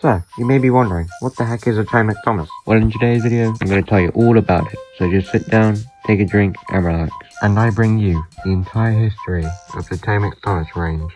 So, you may be wondering, what the heck is a Tomix Thomas? Well, in today's video, I'm going to tell you all about it. So just sit down, take a drink, and relax. And I bring you the entire history of the Tomix Thomas range.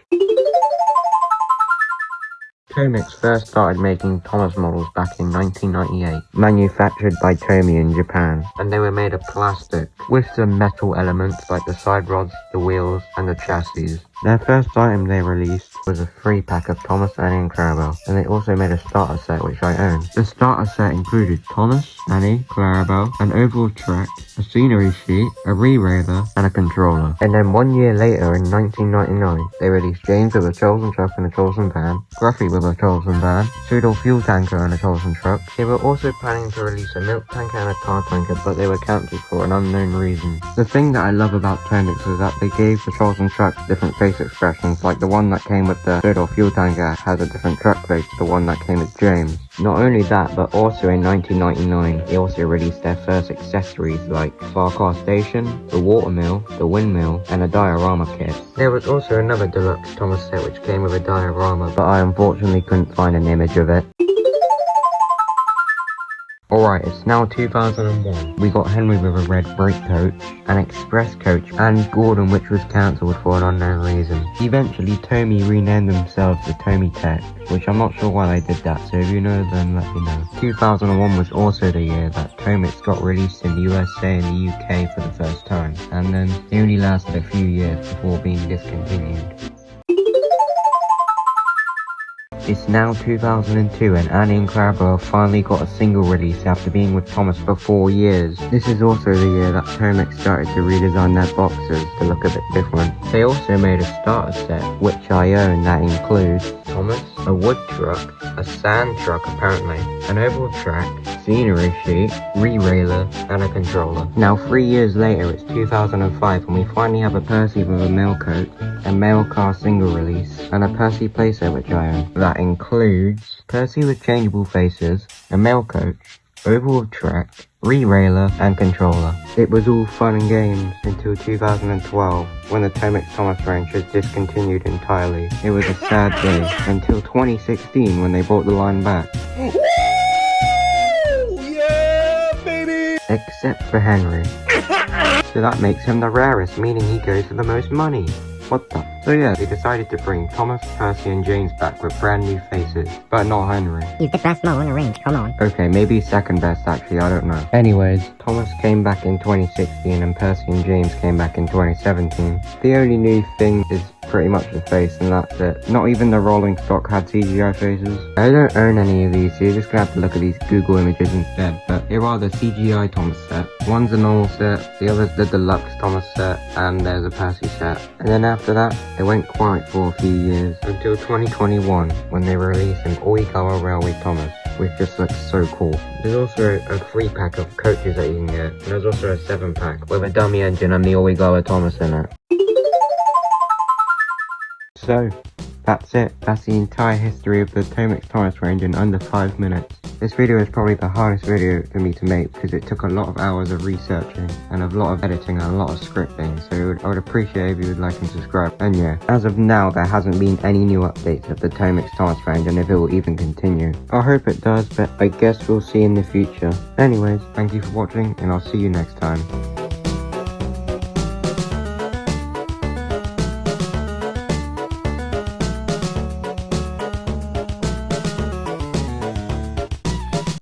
Tomix first started making Thomas models back in 1998, manufactured by Tomy in Japan, and they were made of plastic, with some metal elements like the side rods, the wheels, and the chassis. Their first item they released was a 3-pack of Thomas, Annie and Clarabelle, and they also made a starter set which I own. The starter set included Thomas, Annie, Clarabelle, an oval track, a scenery sheet, a re-railer, and a controller. And then 1 year later, in 1999, they released James with a Chosen truck and a Chosen van, Gruffy with a Chosen van, Pseudo fuel tanker and a Chosen truck. They were also planning to release a milk tanker and a tar tanker, but they were cancelled for an unknown reason. The thing that I love about Tomix is that they gave the Chosen trucks different face expressions, like the one that came with the Pseudo fuel tanker has a different truck face to the one that came with James. Not only that, but also in 1999, they also released their first accessories like Far Car Station, the water mill, the windmill, and a diorama kit. There was also another deluxe Thomas set which came with a diorama, but I unfortunately couldn't find an image of it. Alright, it's now 2001. We got Henry with a red brake coach, an express coach, and Gordon, which was cancelled for an unknown reason. Eventually, Tomy renamed themselves the Tomy Tech, which I'm not sure why they did that, so if you know, then let me know. 2001 was also the year that Tomix got released in the USA and the UK for the first time, and then they only lasted a few years before being discontinued. It's now 2002 and Annie and Clarabelle finally got a single release after being with Thomas for 4 years. This is also the year that Tomix started to redesign their boxes to look a bit different. They also made a starter set, which I own, that includes Thomas, a wood truck, a sand truck apparently, an oval track, scenery sheet, re-railer, and a controller. Now 3 years later, it's 2005 and we finally have a Percy with a mail coat, a mail car single release, and a Percy playset which I own. That includes Percy with changeable faces, a mail coach, oval track, re-railer, and controller. It was all fun and games until 2012 when the Tomix Thomas range was discontinued entirely. It was a sad day until 2016 when they brought the line back. Yeah, baby! Except for Henry. So that makes him the rarest, meaning he goes for the most money. What the? So yeah, they decided to bring Thomas, Percy and James back with brand new faces, but not Henry. He's the best model in the range, come on. Okay, maybe second best actually, I don't know. Anyways, Thomas came back in 2016 and Percy and James came back in 2017. The only new thing is pretty much the face and that's it. Not even the rolling stock had CGI faces. I don't own any of these, so you're just gonna have to look at these Google images instead. But here are the CGI Thomas set. One's a normal set, the other's the deluxe Thomas set, and there's a Percy set. And then after that, it went quiet for a few years, until 2021, when they released an all-color Railway Thomas, which just looks so cool. There's also a 3-pack of coaches that you can get, and there's also a 7-pack with a dummy engine and the all-color Thomas in it. So, that's it. That's the entire history of the Tomix Thomas range in under 5 minutes. This video is probably the hardest video for me to make because it took a lot of hours of researching and a lot of editing and a lot of scripting, so I would appreciate if you would like and subscribe. And yeah, as of now there hasn't been any new updates of the Tomix Thomas range and if it will even continue. I hope it does, but I guess we'll see in the future. Anyways, thank you for watching and I'll see you next time.